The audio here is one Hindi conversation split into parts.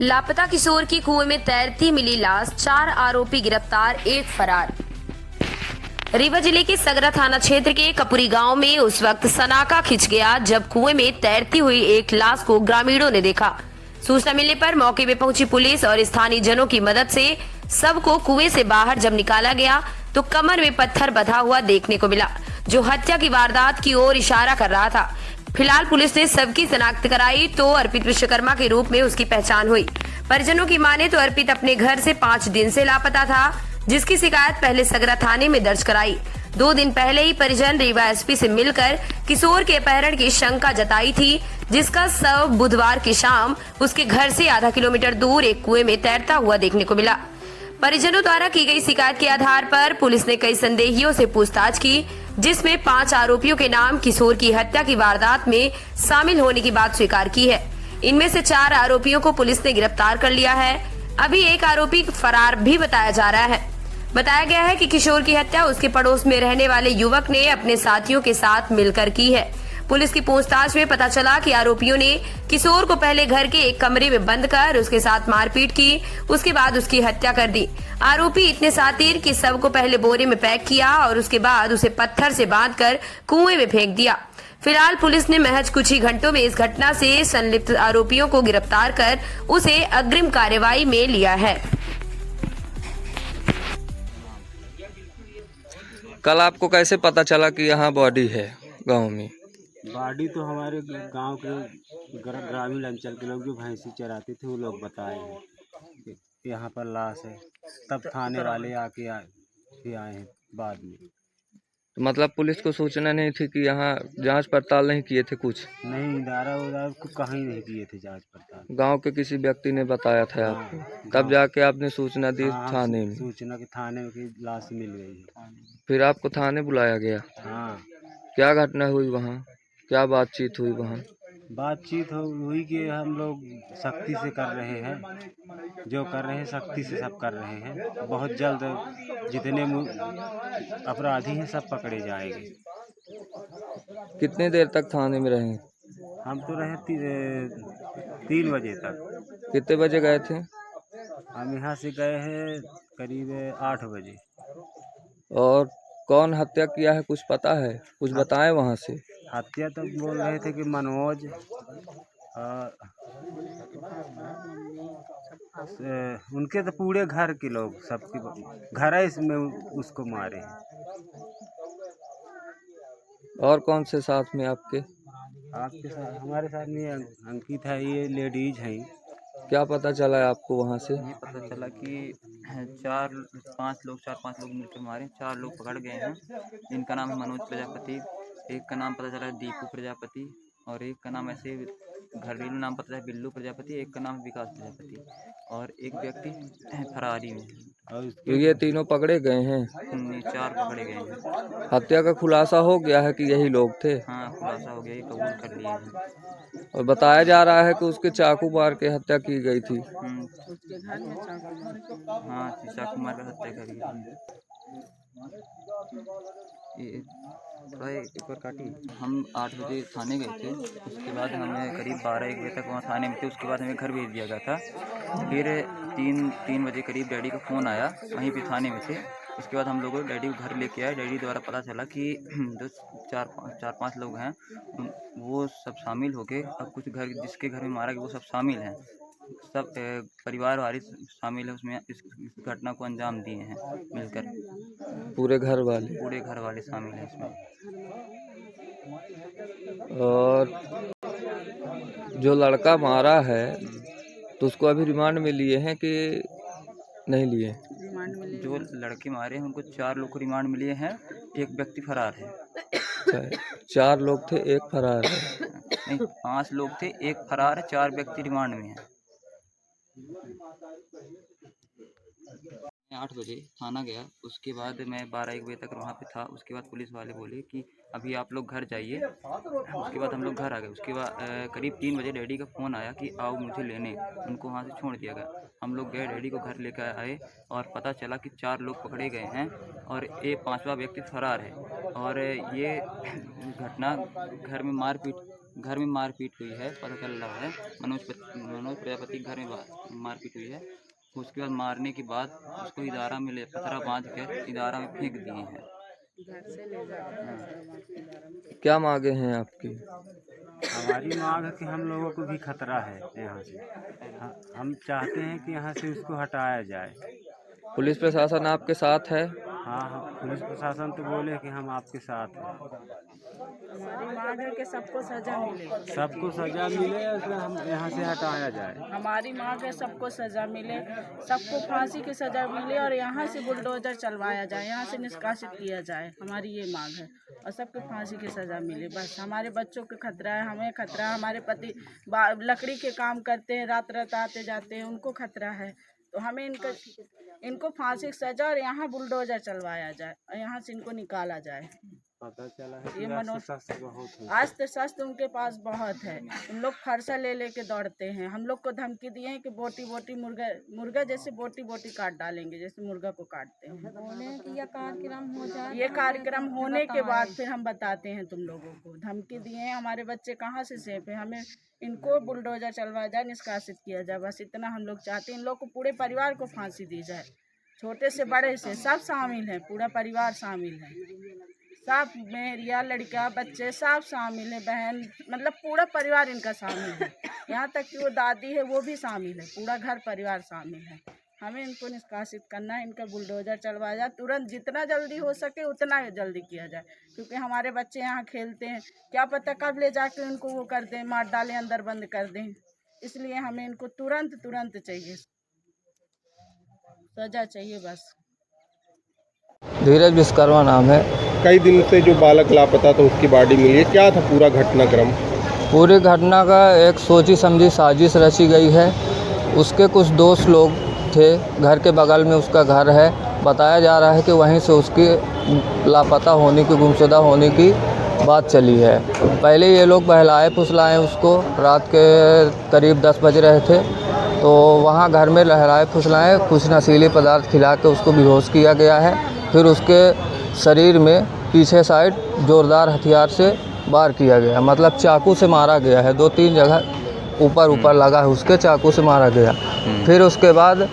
लापता किशोर की कुएं में तैरती मिली लाश, 4 आरोपी गिरफ्तार, 1 फरार। रीवा जिले के सगरा थाना क्षेत्र के कपुरी गांव में उस वक्त सनाका खिंच गया जब कुएं में तैरती हुई एक लाश को ग्रामीणों ने देखा। सूचना मिलने पर मौके पर पहुंची पुलिस और स्थानीय जनों की मदद से सब को कुएं से बाहर जब निकाला गया तो कमर में पत्थर बंधा हुआ देखने को मिला, जो हत्या की वारदात की ओर इशारा कर रहा था। फिलहाल पुलिस ने सबकी शनाख्त कराई तो अर्पित विश्वकर्मा के रूप में उसकी पहचान हुई। परिजनों की माने तो अर्पित अपने घर से 5 दिन से लापता था, जिसकी शिकायत पहले सगरा थाने में दर्ज कराई। 2 दिन पहले ही परिजन रीवा एसपी से मिलकर किशोर के अपहरण की शंका जताई थी, जिसका शव बुधवार की शाम उसके घर से आधा किलोमीटर दूर एक कुएं में तैरता हुआ देखने को मिला। परिजनों द्वारा की गई शिकायत के आधार पर पुलिस ने कई संदेहियों से पूछताछ की, जिसमें 5 आरोपियों के नाम किशोर की हत्या की वारदात में शामिल होने की बात स्वीकार की है। इनमें से 4 आरोपियों को पुलिस ने गिरफ्तार कर लिया है। अभी एक आरोपी फरार भी बताया जा रहा है। बताया गया है कि किशोर की हत्या उसके पड़ोस में रहने वाले युवक ने अपने साथियों के साथ मिलकर की है। पुलिस की पूछताछ में पता चला कि आरोपियों ने किशोर को पहले घर के एक कमरे में बंद कर उसके साथ मारपीट की, उसके बाद उसकी हत्या कर दी। आरोपी इतने शातिर कि शव को पहले बोरे में पैक किया और उसके बाद उसे पत्थर से बांधकर कुएं में फेंक दिया। फिलहाल पुलिस ने महज कुछ ही घंटों में इस घटना से संलिप्त आरोपियों को गिरफ्तार कर उसे अग्रिम कार्रवाई में लिया है। कल आपको कैसे पता चला कि यहाँ बॉडी है गांव में? बॉडी तो हमारे गांव के ग्रामीण अंचल के लोग जो भैंसी चराते थे वो लोग बताए हैं कि यहाँ पर लाश है। तब थाने वाले आके आए हैं बाद में। तो मतलब पुलिस को सूचना नहीं थी कि यहाँ जांच पड़ताल नहीं किए थे? कुछ नहीं, इदारा को कहीं नहीं किए थे जांच पड़ताल। गांव के किसी व्यक्ति ने बताया था आपको, तब जाके आपने सूचना दी थाने में? सूचना कि थाने में की लाश मिल गई है। फिर आपको थाने बुलाया गया? हाँ। क्या घटना हुई वहाँ? क्या बातचीत हुई वहाँ? बातचीत हुई कि हम लोग सख्ती से कर रहे हैं, जो कर रहे हैं सख्ती से सब कर रहे हैं। बहुत जल्द जितने अपराधी हैं सब पकड़े जाएंगे। कितने देर तक थाने में रहे? हम तो रहे 3 बजे तक। कितने बजे गए थे? हम यहाँ से गए हैं करीब 8 बजे। और कौन हत्या किया है कुछ पता है? कुछ बताएं वहाँ से। हत्या तो बोल रहे थे कि मनोज उनके तो पूरे घर के लोग सबके घर है इसमें उसको मारे हैं। और कौन से साथ में आपके साथ हमारे साथ में अंकित है, ये लेडीज हैं। क्या पता चला है आपको वहाँ से? ये पता चला कि 4-5 लोग मिलकर मारे। 4 लोग पकड़ गए हैं, जिनका नाम है मनोज प्रजापति, एक का नाम पता चला है दीपू प्रजापति, और एक का नाम ऐसे घरेलू नाम पता है बिल्लू प्रजापति, एक का नाम है विकास प्रजापति, और एक व्यक्ति फरारी में। तो ये तीनों पकड़े गए हैं? 4 पकड़े गए हैं। हत्या का खुलासा हो गया है कि यही लोग थे? हाँ, खुलासा हो गया, ये कबूल कर लिए हैं। और बताया जा रहा है कि उसके चाकू मार के हत्या की गई थी। हाँ, चाकू मार कर हत्या करी थी। एक बार काटी। हम 8 बजे थाने गए थे, उसके बाद हमें करीब 12-1 बजे तक वहाँ थाने में थे। उसके बाद हमें घर भेज दिया गया था। फिर 3 बजे करीब डैडी का फ़ोन आया, वहीं पे थाने में थे। उसके बाद हम लोग डैडी को घर लेके आए। डैडी द्वारा पता चला कि जो 4-5 लोग हैं वो सब शामिल हो गए। अब कुछ घर जिसके घर में मारा गया वो सब शामिल हैं, सब परिवार वाले शामिल है उसमें। इस घटना को अंजाम दिए हैं मिलकर। पूरे घर वाले शामिल हैं इसमें। और जो लड़का मारा है तो उसको अभी रिमांड में लिए हैं कि नहीं लिए? जो लड़के मारे हैं उनको 4 लोग को रिमांड में लिए हैं, एक व्यक्ति फरार है। 4 लोग थे, एक फरार है? नहीं, 5 लोग थे, एक फरार है, 4 व्यक्ति रिमांड में हैं। 8 बजे थाना गया, उसके बाद मैं 12-1 बजे तक वहाँ पे था। उसके बाद पुलिस वाले बोले कि अभी आप लोग घर जाइए। उसके बाद हम लोग घर आ गए। उसके बाद करीब 3 बजे डैडी का फ़ोन आया कि आओ मुझे लेने। उनको वहाँ से छोड़ दिया गया। हम लोग गए, डैडी को घर लेकर आए और पता चला कि 4 लोग पकड़े गए हैं और एक 5वां व्यक्ति फरार है। और ये घटना घर में घर में मारपीट हुई है, पता चल रहा है। मनोज प्रजापति के घर में मारपीट हुई है। उसके बाद मारने के बाद उसको इदारा में ले पथरा बांध कर इदारा में फेंक दिए हैं। क्या मांगे हैं आपकी? हमारी मांग है कि हम लोगों को भी खतरा है यहाँ से। हम चाहते हैं कि यहाँ से उसको हटाया जाए। पुलिस प्रशासन आपके साथ है? हाँ, पुलिस प्रशासन तो बोले कि हम आपके साथ हैं। हमारी मांग है कि सबको सजा मिले। सबको सजा मिले, उसमें हम यहाँ से हटाया जाए। हमारी मांग है सबको सजा मिले, सबको फांसी की सजा मिले और यहाँ से बुलडोजर चलवाया जाए, यहाँ से निष्कासित किया जाए। हमारी ये मांग है और सबको फांसी की सजा मिले। बस हमारे बच्चों को खतरा है, हमें खतरा है, हमारे पति लकड़ी के काम करते हैं, रात रात आते जाते हैं, उनको खतरा है। तो हमें इनको फांसी की सजा और यहाँ बुलडोजर चलवाया जाए और यहाँ से इनको निकाला जाए। पता चला है ये कि मनोज बहुत है। अस्त्र शस्त्र उनके पास बहुत है। उन लोग फरसा ले लेके दौड़ते हैं। हम लोग को धमकी दिए हैं कि बोटी बोटी मुर्गा जैसे बोटी बोटी काट डालेंगे, जैसे मुर्गा को काटते हैं। यह कार्यक्रम हो जाए, ये कार्यक्रम होने के बाद फिर हम बताते हैं तुम लोगों को। धमकी दिए हैं, हमारे बच्चे कहाँ से सेफ है। हमें इनको बुलडोजर चलवाया जाए, निष्कासित किया जाए। बस इतना हम लोग चाहते हैं। इन लोग को पूरे परिवार को फांसी दी जाए, छोटे से बड़े से सब शामिल हैं, पूरा परिवार शामिल है। सब मेरिया लड़का बच्चे सब शामिल है, बहन मतलब पूरा परिवार इनका शामिल है। यहाँ तक कि वो दादी है वो भी शामिल है, पूरा घर परिवार शामिल है। हमें इनको निष्कासित करना है, इनका बुलडोजर चलवाया जाए तुरंत, जितना जल्दी हो सके उतना जल्दी किया जाए। क्योंकि हमारे बच्चे यहाँ खेलते हैं, क्या पता कब ले जाके उनको वो कर दें, मार डालें, अंदर बंद कर दें। इसलिए हमें इनको तुरंत चाहिए, सजा चाहिए बस। धीरज विश्वकर्मा नाम है। कई दिन से जो बालक लापता था उसकी बॉडी मिली है, क्या था पूरा घटनाक्रम? पूरी घटना का एक सोची समझी साजिश रची गई है। उसके कुछ दोस्त लोग थे, घर के बगल में उसका घर है। बताया जा रहा है कि वहीं से उसकी लापता होने की, गुमशुदा होने की बात चली है। पहले ये लोग बहलाए फुसलाए उसको, रात के करीब 10 बज रहे थे, तो वहाँ घर में लहराए फुसलाए कुछ नशीले पदार्थ खिला के उसको बेहोश किया गया है। फिर उसके शरीर में पीछे साइड ज़ोरदार हथियार से वार किया गया, मतलब चाकू से मारा गया है। 2-3 जगह ऊपर लगा है उसके, चाकू से मारा गया। फिर उसके बाद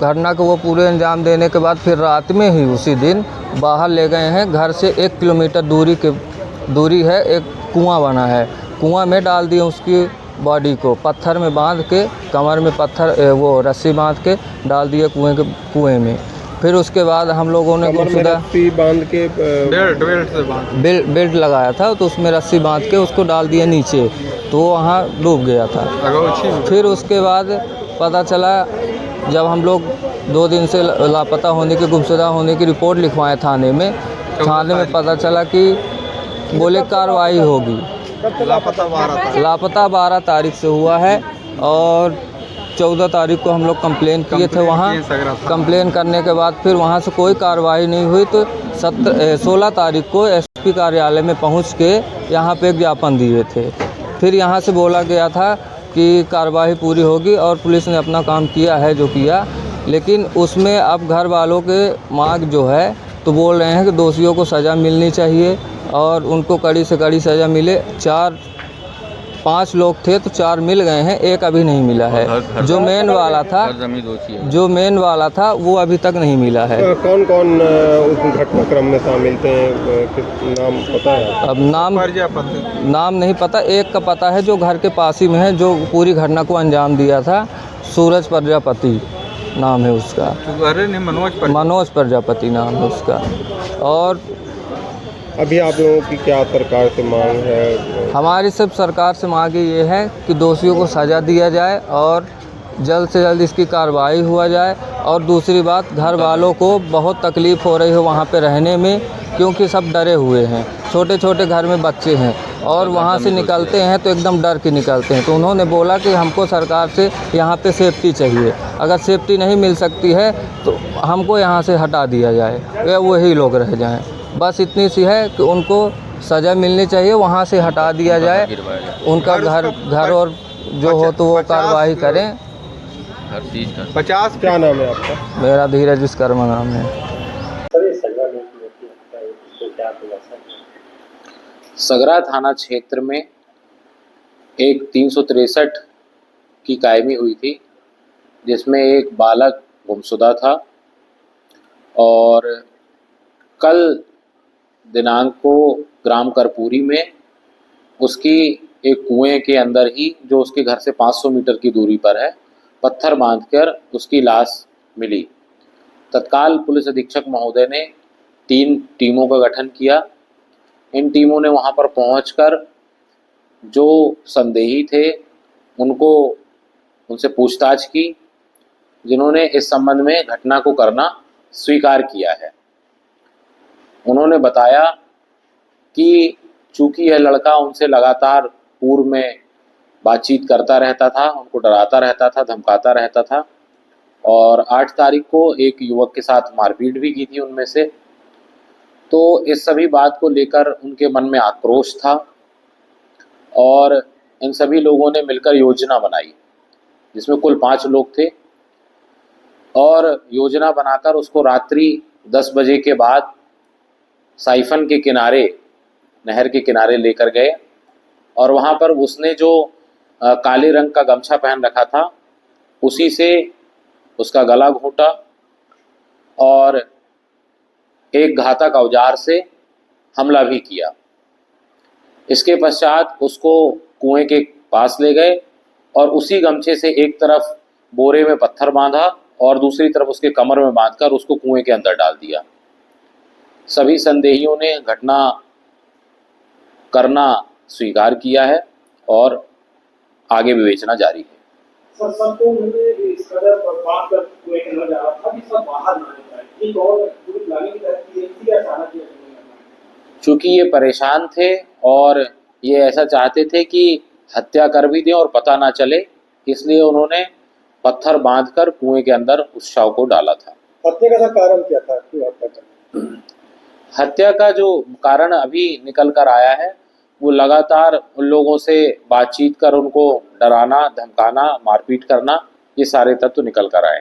घटना को वो पूरे अंजाम देने के बाद फिर रात में ही उसी दिन बाहर ले गए हैं। घर से 1 किलोमीटर दूरी है, एक कुआं बना है, कुआं में डाल दिए उसकी बॉडी को, पत्थर में बांध के, कमर में पत्थर वो रस्सी बांध के डाल दिए कुएं में। फिर उसके बाद हम लोगों ने रस्सी बांध के बेल्ट लगाया था, तो उसमें रस्सी बांध के उसको डाल दिया नीचे, तो वो वहाँ डूब गया था। फिर उसके बाद पता चला, जब हम लोग 2 दिन से लापता होने की, गुमशुदा होने की रिपोर्ट लिखवाए थाने में पता चला कि बोले कार्रवाई होगी। लापता 12 तारीख से हुआ है और 14 तारीख को हम लोग कंप्लेन किए थे वहाँ। कंप्लेन करने के बाद फिर वहाँ से कोई कार्रवाई नहीं हुई, तो 16 तारीख को एसपी कार्यालय में पहुँच के यहाँ पे एक ज्ञापन दिए थे। फिर यहाँ से बोला गया था कि कार्रवाई पूरी होगी और पुलिस ने अपना काम किया है जो किया। लेकिन उसमें अब घर वालों के मांग जो है तो बोल रहे हैं कि दोषियों को सज़ा मिलनी चाहिए और उनको कड़ी से कड़ी सज़ा मिले। 4-5 लोग थे तो 4 मिल गए हैं, एक अभी नहीं मिला है। जो मेन वाला था वो अभी तक नहीं मिला है। कौन कौन उस घटनाक्रम में शामिल थे, नाम पता है? अब नाम नहीं पता। एक का पता है जो घर के पास ही में है, जो पूरी घटना को अंजाम दिया था, सूरज प्रजापति नाम है उसका। मनोज प्रजापति नाम है उसका। और अभी आप लोगों की क्या सरकार से मांग है? हमारी सब सरकार से मांग ये है कि दोषियों को सज़ा दिया जाए और जल्द से जल्द इसकी कार्रवाई हुआ जाए। और दूसरी बात, घर वालों को बहुत तकलीफ़ हो रही है वहाँ पे रहने में, क्योंकि सब डरे हुए हैं। छोटे छोटे घर में बच्चे हैं और वहाँ से निकलते हैं तो एकदम डर के निकलते हैं। तो उन्होंने बोला कि हमको सरकार से यहाँ पे सेफ्टी चाहिए, अगर सेफ्टी नहीं मिल सकती है तो हमको यहाँ से हटा दिया जाए, वही लोग रह जाएं। बस इतनी सी है कि उनको सज़ा मिलनी चाहिए, वहाँ से हटा दिया जाए, उनका घर और जो हो तो वो कार्रवाई करें। हर चीज़ का 50। क्या नाम है आपका? मेरा धीरज विश्वकर्मा नाम है। सगरा थाना क्षेत्र में एक 363 की कायमी हुई थी, जिसमें एक बालक गुमशुदा था और कल दिनांक को ग्राम करपूरी में उसकी एक कुएं के अंदर ही, जो उसके घर से 500 मीटर की दूरी पर है, पत्थर बांधकर उसकी लाश मिली। तत्काल पुलिस अधीक्षक महोदय ने 3 टीमों का गठन किया। इन टीमों ने वहां पर पहुंचकर जो संदेही थे उनसे पूछताछ की, जिन्होंने इस संबंध में घटना को करना स्वीकार किया है। उन्होंने बताया कि चूंकि यह लड़का उनसे लगातार पूर्व में बातचीत करता रहता था, उनको डराता रहता था, धमकाता रहता था और 8 तारीख को एक युवक के साथ मारपीट भी की थी उनमें से। तो इस सभी बात को लेकर उनके मन में आक्रोश था और इन सभी लोगों ने मिलकर योजना बनाई, जिसमें कुल 5 लोग थे, और योजना बनाकर उसको रात्रि 10 बजे के बाद साइफन के किनारे, नहर के किनारे लेकर गए और वहाँ पर उसने जो काले रंग का गमछा पहन रखा था उसी से उसका गला घोंटा और एक घातक औजार से हमला भी किया। इसके पश्चात उसको कुएं के पास ले गए और उसी गमछे से एक तरफ बोरे में पत्थर बांधा और दूसरी तरफ उसके कमर में बांधकर उसको कुएं के अंदर डाल दिया। सभी संदेहियों ने घटना करना स्वीकार किया है और आगे विवेचना जारी है। सर सबको इस कदर बात कर कुएं के अंदर जा रहा था कि सब बाहर ना निकले, ठीक, और पूरी प्लानिंग की थी अचानक ही। चूँकि ये परेशान थे और ये ऐसा चाहते थे कि हत्या कर भी दें और पता ना चले, इसलिए उन्होंने पत्थर बांधकर कुएं के अंदर उस शव को डाला था। हत्या का कारण क्या था? क्यों हत्या कर? हत्या का जो कारण अभी निकल कर आया है वो लगातार उन लोगों से बातचीत कर उनको डराना, धमकाना, मारपीट करना, ये सारे तत्व निकल कर आए।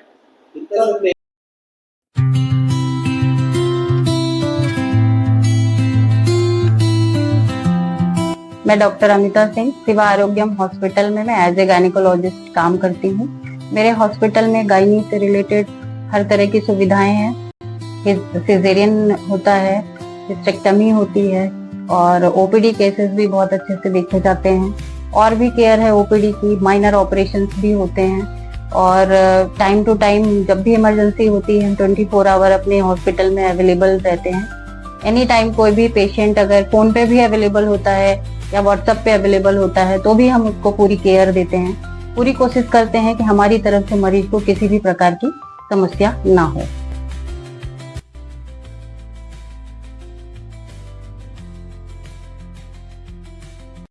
मैं डॉक्टर अमिता सिंह शिवा आरोग्यम हॉस्पिटल में मैं एज ए गायनिकोलॉजिस्ट काम करती हूँ। मेरे हॉस्पिटल में गायनी से रिलेटेड हर तरह की सुविधाएं हैं। सिजेरियन होता है, हिस्टेक्टमी होती है और ओपीडी केसेस भी बहुत अच्छे से देखे जाते हैं और भी केयर है ओपीडी की, माइनर ऑपरेशंस भी होते हैं और टाइम टू टाइम जब भी इमरजेंसी होती है हम 24 आवर अपने हॉस्पिटल में अवेलेबल रहते हैं। एनी टाइम कोई भी पेशेंट अगर फोन पे भी अवेलेबल होता है या व्हाट्सएप पे अवेलेबल होता है तो भी हम उसको पूरी केयर देते हैं। पूरी कोशिश करते हैं कि हमारी तरफ से मरीज को किसी भी प्रकार की समस्या ना हो।